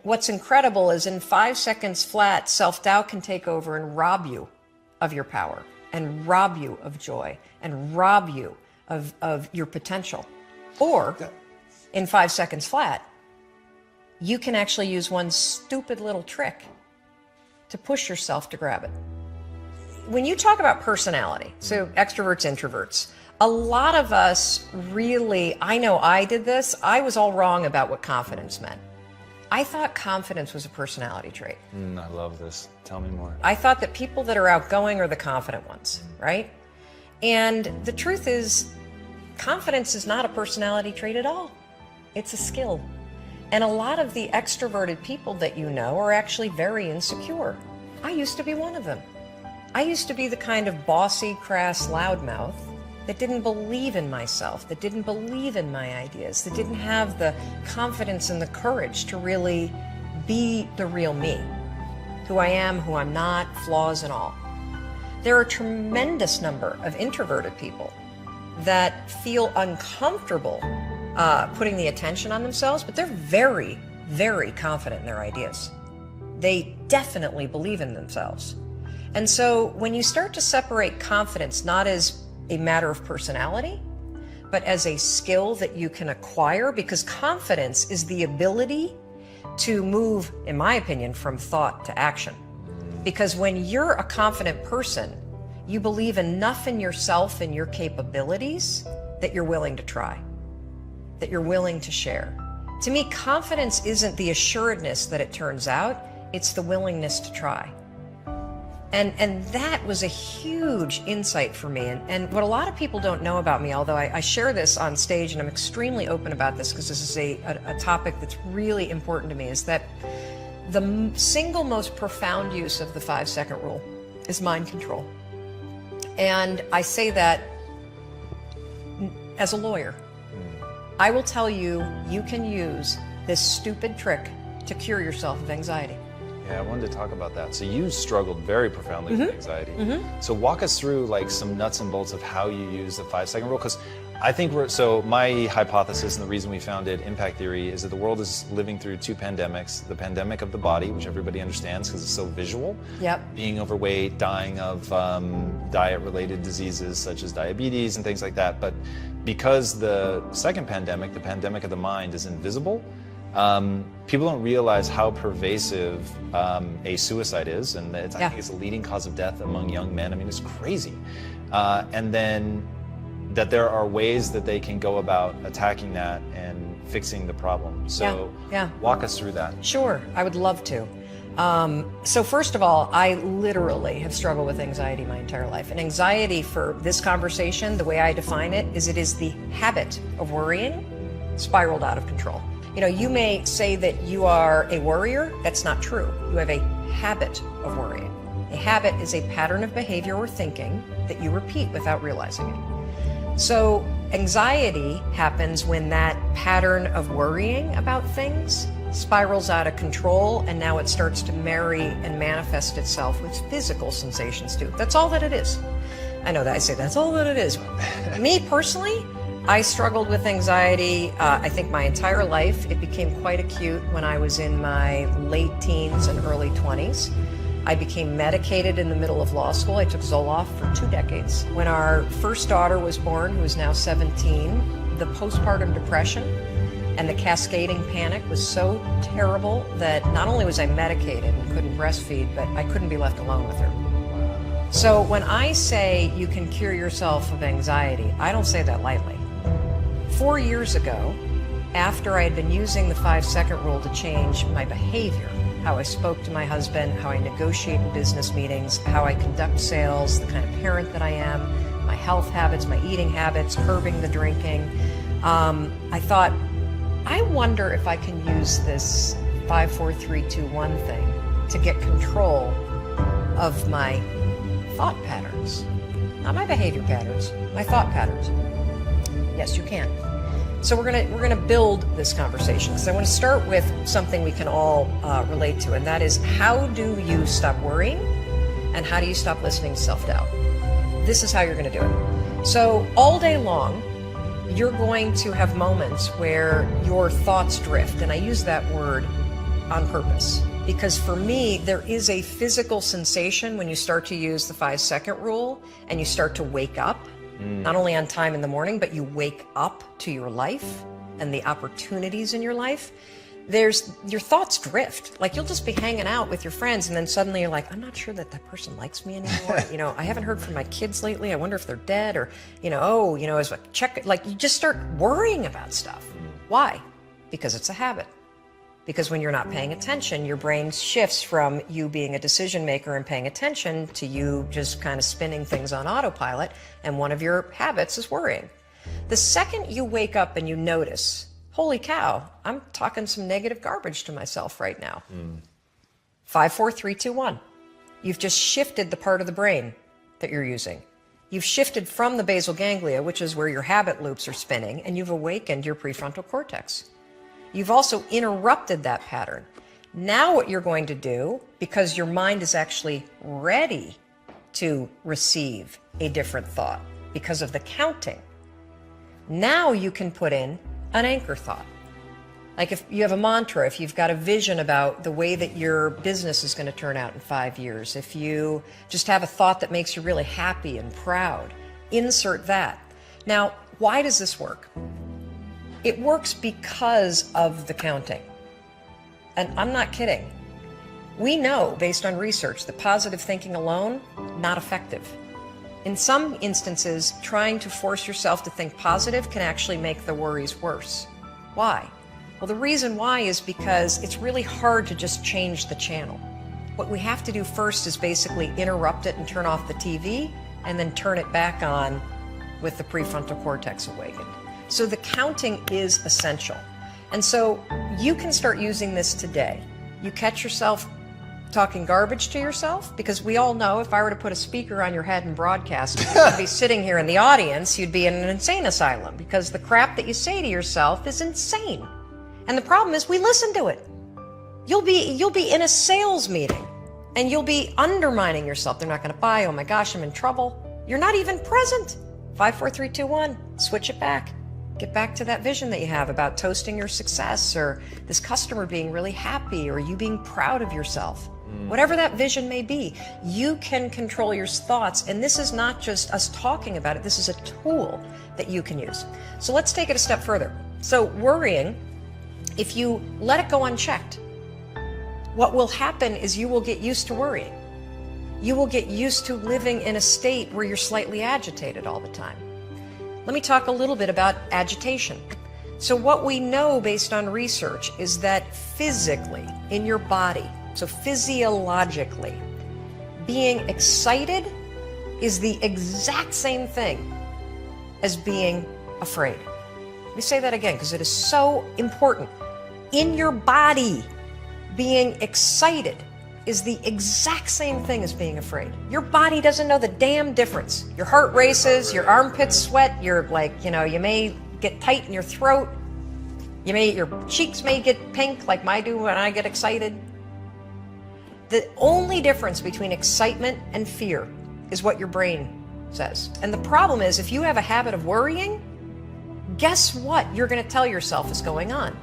what's incredible is in 5 seconds flat, self-doubt can take over and rob you of your power and rob you of joy and rob you of your potential. Or in 5 seconds flat, you can actually use one stupid little trick to push yourself to grab it. When you talk about personality, so extroverts, introverts, a lot of us really, I know I did this, I was all wrong about what confidence meant. I thought confidence was a personality trait. I love this. Tell me more. I thought that people that are outgoing are the confident ones, right? And the truth is, confidence is not a personality trait at all. It's a skill. And a lot of the extroverted people that you know are actually very insecure. I used to be one of them. I used to be the kind of bossy, crass loudmouth that didn't believe in myself, that didn't believe in my ideas, that didn't have the confidence and the courage to really be the real me, who I am, who I'm not, flaws and all. There are a tremendous number of introverted people that feel uncomfortable putting the attention on themselves, but they're very, very confident in their ideas. They definitely believe in themselves. And so when you start to separate confidence not as a matter of personality, but as a skill that you can acquire, because confidence is the ability to move, in my opinion, from thought to action. Because when you're a confident person, you believe enough in yourself and your capabilities that you're willing to try, that you're willing to share. To me, confidence isn't the assuredness that it turns out, it's the willingness to try. And that was a huge insight for me. And what a lot of people don't know about me, although I share this on stage and I'm extremely open about this because this is a topic that's really important to me, is that the single most profound use of the 5-second rule is mind control. And I say that as a lawyer. I will tell you, you can use this stupid trick to cure yourself of anxiety. Yeah, I wanted to talk about that. So you struggled very profoundly with anxiety. So walk us through like some nuts and bolts of how you use the 5-second rule, because I think so my hypothesis and the reason we founded Impact Theory is that the world is living through 2 pandemics. The pandemic of the body, which everybody understands because it's so visual. Yep. Being overweight, dying of diet-related diseases such as diabetes and things like that. But because the second pandemic, the pandemic of the mind, is invisible, people don't realize how pervasive a suicide is, and I think it's the leading cause of death among young men. I mean, it's crazy. And then that there are ways that they can go about attacking that and fixing the problem. So walk us through that. Sure, I would love to. So first of all, I literally have struggled with anxiety my entire life. And anxiety, for this conversation, the way I define it is the habit of worrying spiraled out of control. You know, you may say that you are a worrier. That's not true. You have a habit of worrying. A habit is a pattern of behavior or thinking that you repeat without realizing it. So anxiety happens when that pattern of worrying about things spirals out of control, and now it starts to marry and manifest itself with physical sensations too. That's all that it is. I know that I say that's all that it is. Me personally, I struggled with anxiety, I think my entire life. It became quite acute when I was in my late teens and early 20s. I became medicated in the middle of law school. I took Zoloft for 2 decades. When our first daughter was born, who is now 17, the postpartum depression and the cascading panic was so terrible that not only was I medicated and couldn't breastfeed, but I couldn't be left alone with her. So when I say you can cure yourself of anxiety, I don't say that lightly. 4 years ago, after I had been using the 5-second rule to change my behavior, how I spoke to my husband, how I negotiate in business meetings, how I conduct sales, the kind of parent that I am, my health habits, my eating habits, curbing the drinking, I thought, I wonder if I can use this 5, 4, 3, 2, 1 thing to get control of my thought patterns. Not my behavior patterns, my thought patterns. Yes, you can. So we're gonna build this conversation. because I want to start with something we can all relate to, and that is, how do you stop worrying and how do you stop listening to self-doubt? This is how you're going to do it. So all day long, you're going to have moments where your thoughts drift, and I use that word on purpose. Because for me, there is a physical sensation when you start to use the 5-second rule and you start to wake up, not only on time in the morning, but you wake up to your life and the opportunities in your life. Your thoughts drift. Like, you'll just be hanging out with your friends and then suddenly you're like, I'm not sure that person likes me anymore. I haven't heard from my kids lately. I wonder if they're dead, or, as a check, like, you just start worrying about stuff. Why? Because it's a habit. Because when you're not paying attention, your brain shifts from you being a decision maker and paying attention to you just kind of spinning things on autopilot, and one of your habits is worrying. The second you wake up and you notice, holy cow, I'm talking some negative garbage to myself right now. 5, 4, 3, 2, 1. You've just shifted the part of the brain that you're using. You've shifted from the basal ganglia, which is where your habit loops are spinning, and you've awakened your prefrontal cortex. You've also interrupted that pattern. Now what you're going to do, because your mind is actually ready to receive a different thought because of the counting, now you can put in an anchor thought. Like, if you have a mantra, if you've got a vision about the way that your business is going to turn out in 5 years, if you just have a thought that makes you really happy and proud, insert that. Now, why does this work? It works because of the counting. And I'm not kidding. We know, based on research, that positive thinking alone, not effective. In some instances, trying to force yourself to think positive can actually make the worries worse. Why? Well, the reason why is because it's really hard to just change the channel. What we have to do first is basically interrupt it and turn off the TV, and then turn it back on with the prefrontal cortex awakened. So the counting is essential. And so you can start using this today. You catch yourself talking garbage to yourself, because we all know if I were to put a speaker on your head and broadcast, you'd be sitting here in the audience, you'd be in an insane asylum, because the crap that you say to yourself is insane. And the problem is we listen to it. You'll be in a sales meeting and you'll be undermining yourself. They're not going to buy. Oh my gosh, I'm in trouble. You're not even present. 5, 4, 3, 2, 1. Switch it back. Get back to that vision that you have about toasting your success, or this customer being really happy, or you being proud of yourself. Whatever that vision may be, you can control your thoughts. And this is not just us talking about it. This is a tool that you can use. So let's take it a step further. So worrying, if you let it go unchecked, what will happen is you will get used to worrying. You will get used to living in a state where you're slightly agitated all the time. Let me talk a little bit about agitation. So what we know based on research is that physically in your body, so physiologically, being excited is the exact same thing as being afraid. Let me say that again, because it is so important. In your body, being excited is the exact same thing as being afraid. Your body doesn't know the damn difference. Your heart races, your armpits sweat, you're like, you may get tight in your throat. Your cheeks may get pink like mine do when I get excited. The only difference between excitement and fear is what your brain says. And the problem is, if you have a habit of worrying, guess what you're going to tell yourself is going on?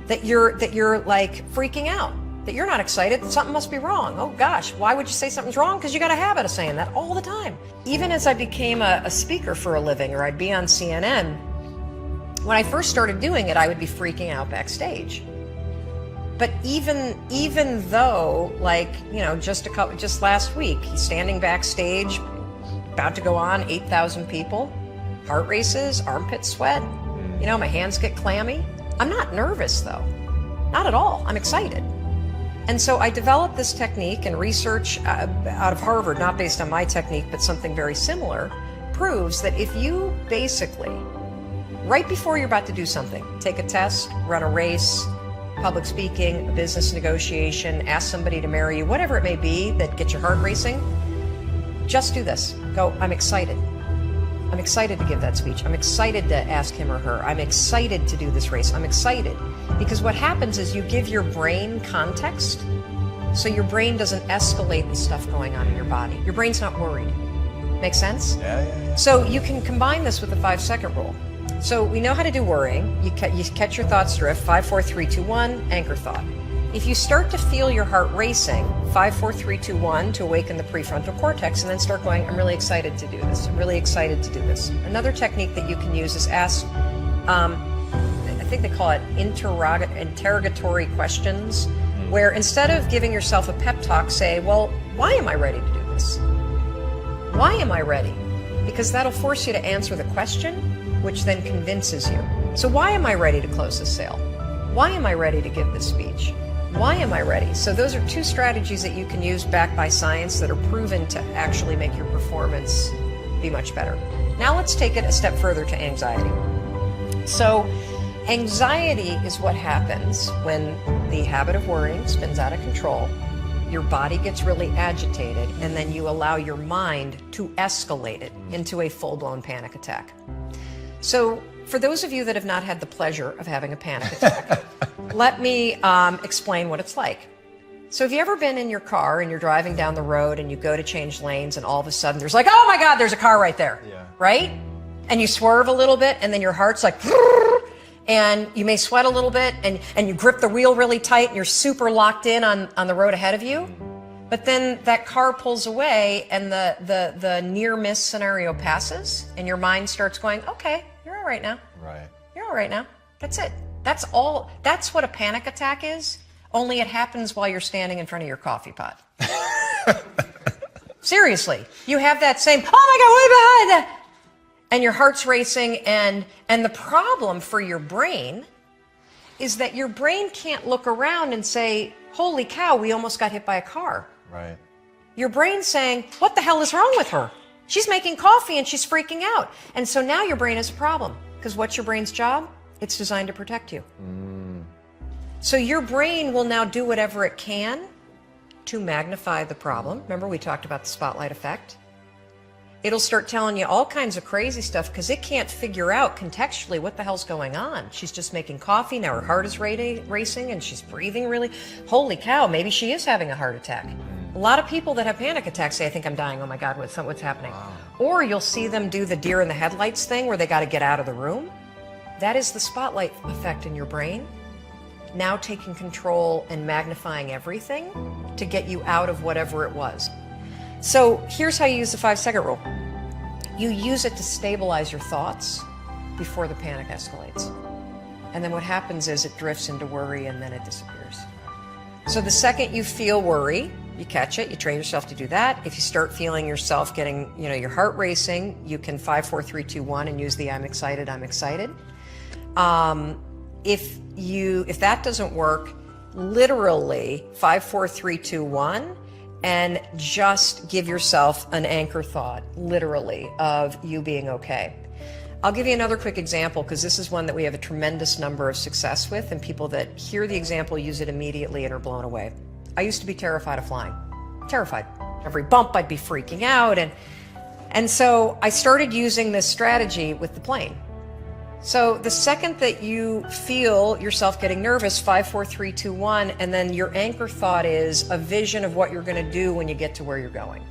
That you're like freaking out, that you're not excited, that something must be wrong. Oh gosh, why would you say something's wrong? Because you got a habit of saying that all the time. Even as I became a speaker for a living, or I'd be on CNN, when I first started doing it, I would be freaking out backstage. But even though, just last week, he's standing backstage, about to go on, 8,000 people, heart races, armpit sweat, my hands get clammy. I'm not nervous though, not at all. I'm excited. And so I developed this technique, and research out of Harvard, not based on my technique, but something very similar, proves that if you basically, right before you're about to do something, take a test, run a race, public speaking, a business negotiation, ask somebody to marry you, whatever it may be that gets your heart racing, just do this. Go, I'm excited. I'm excited to give that speech. I'm excited to ask him or her. I'm excited to do this race. I'm excited. Because what happens is you give your brain context, so your brain doesn't escalate the stuff going on in your body. Your brain's not worried. Make sense? Yeah. So you can combine this with the 5-second rule. So we know how to do worrying. You catch your thoughts drift. 5, 4, 3, 2, 1, anchor thought. If you start to feel your heart racing, 5, 4, 3, 2, 1 to awaken the prefrontal cortex, and then start going, I'm really excited to do this. I'm really excited to do this. Another technique that you can use is ask, I think they call it interrogatory questions, where instead of giving yourself a pep talk, say, well, why am I ready to do this? Why am I ready? Because that'll force you to answer the question, which then convinces you. So why am I ready to close this sale? Why am I ready to give this speech? Why am I ready? So those are two strategies that you can use backed by science that are proven to actually make your performance be much better. Now let's take it a step further to anxiety. So anxiety is what happens when the habit of worrying spins out of control, your body gets really agitated, and then you allow your mind to escalate it into a full-blown panic attack. So for those of you that have not had the pleasure of having a panic attack, let me explain what it's like. So have you ever been in your car and you're driving down the road and you go to change lanes and all of a sudden there's like, oh my God, there's a car right there, right? And you swerve a little bit and then your heart's like, and you may sweat a little bit and you grip the wheel really tight and you're super locked in on the road ahead of you. But then that car pulls away and the near miss scenario passes and your mind starts going, okay, you're all right now. Right. You're all right now. That's it. That's all. That's what a panic attack is, only it happens while you're standing in front of your coffee pot. Seriously. You have that same, oh my God, way behind! And your heart's racing, and the problem for your brain is that your brain can't look around and say, holy cow, we almost got hit by a car. Right. Your brain's saying, what the hell is wrong with her? She's making coffee and she's freaking out. And so now your brain has a problem. Because what's your brain's job? It's designed to protect you. So your brain will now do whatever it can to magnify the problem. Remember, we talked about the spotlight effect. It'll start telling you all kinds of crazy stuff because it can't figure out contextually what the hell's going on. She's just making coffee, now her heart is racing and she's breathing really. Holy cow, maybe she is having a heart attack. A lot of people that have panic attacks say, I think I'm dying, oh my God, what's happening? Wow. Or you'll see them do the deer in the headlights thing where they got to get out of the room. That is the spotlight effect in your brain, now taking control and magnifying everything to get you out of whatever it was. So here's how you use the 5-second rule. You use it to stabilize your thoughts before the panic escalates. And then what happens is it drifts into worry and then it disappears. So the second you feel worry, you catch it, you train yourself to do that. If you start feeling yourself getting, your heart racing, you can 5, 4, 3, 2, 1 and use the I'm excited, I'm excited. If that doesn't work, literally 5, 4, 3, 2, 1, and just give yourself an anchor thought, literally, of you being okay. I'll give you another quick example because this is one that we have a tremendous number of success with, and people that hear the example use it immediately and are blown away. I used to be terrified of flying. Terrified. Every bump I'd be freaking out, and so I started using this strategy with the plane. So the second that you feel yourself getting nervous, 5, 4, 3, 2, 1, and then your anchor thought is a vision of what you're going to do when you get to where you're going.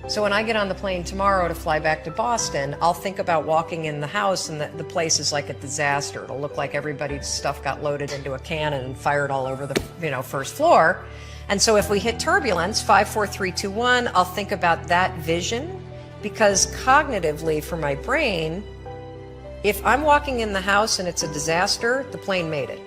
So when I get on the plane tomorrow to fly back to Boston, I'll think about walking in the house and the place is like a disaster. It'll look like everybody's stuff got loaded into a cannon and fired all over the first floor. And so if we hit turbulence, 5, 4, 3, 2, 1, I'll think about that vision because cognitively for my brain, if I'm walking in the house and it's a disaster, the plane made it.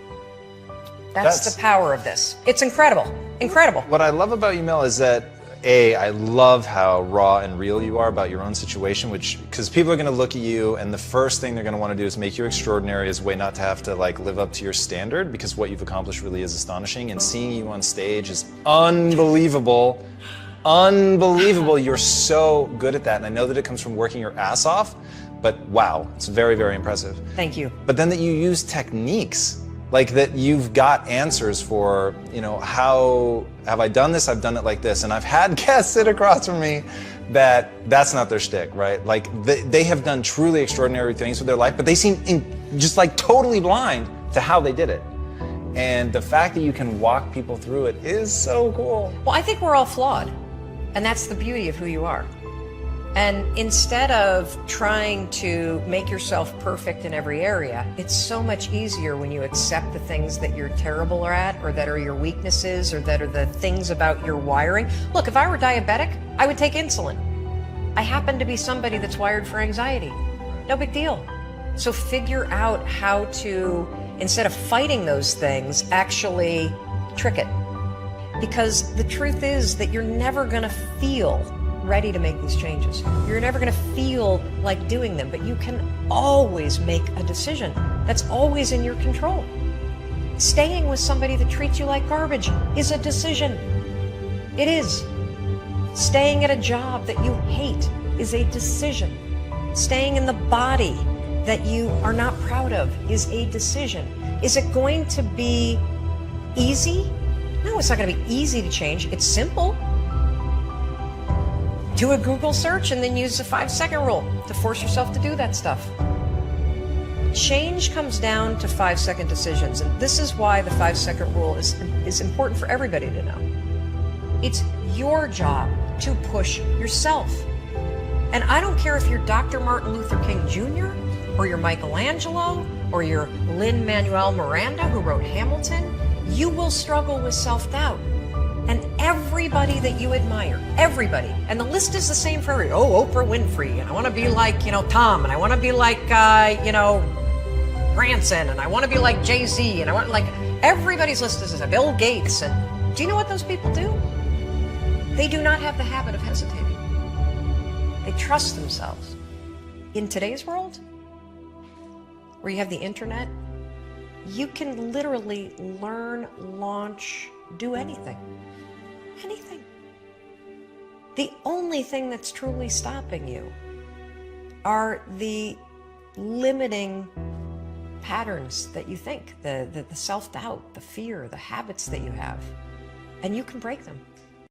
That's the power of this. It's incredible. Incredible. What I love about you, Mel, is that I love how raw and real you are about your own situation, because people are going to look at you and the first thing they're going to want to do is make you extraordinary as a way not to have to live up to your standard, because what you've accomplished really is astonishing, and seeing you on stage is unbelievable. Unbelievable. You're so good at that, and I know that it comes from working your ass off, but wow, it's very, very impressive. Thank you. But then that you use techniques, that you've got answers for, how have I done this? I've done it like this. And I've had guests sit across from me that's not their shtick, right? They have done truly extraordinary things with their life, but they seem just totally blind to how they did it. And the fact that you can walk people through it is so cool. Well, I think we're all flawed. And that's the beauty of who you are. And instead of trying to make yourself perfect in every area, it's so much easier when you accept the things that you're terrible at, or that are your weaknesses, or that are the things about your wiring. Look, if I were diabetic, I would take insulin. I happen to be somebody that's wired for anxiety. No big deal. So figure out how to, instead of fighting those things, actually trick it. Because the truth is that you're never going to feel ready to make these changes. You're never going to feel like doing them, but you can always make a decision. That's always in your control. Staying with somebody that treats you like garbage is a decision. It is. Staying at a job that you hate is a decision. Staying in the body that you are not proud of is a decision. Is it going to be easy? No, it's not going to be easy to change. It's simple. Do a Google search and then use the 5-second rule to force yourself to do that stuff. Change comes down to 5-second decisions, and this is why the 5-second rule is important for everybody to know. It's your job to push yourself. And I don't care if you're Dr. Martin Luther King Jr., or you're Michelangelo, or you're Lin-Manuel Miranda, who wrote Hamilton, you will struggle with self-doubt. And everybody that you admire, everybody, and the list is the same for everybody. Oh, Oprah Winfrey, and I want to be like, Tom, and I want to be like, Branson, and I want to be like Jay-Z, and I want, everybody's list is the same. Bill Gates, and do you know what those people do? They do not have the habit of hesitating. They trust themselves. In today's world, where you have the internet, you can literally learn, launch, do anything. Anything. The only thing that's truly stopping you are the limiting patterns that you think, the self-doubt, the fear, the habits that you have. And you can break them.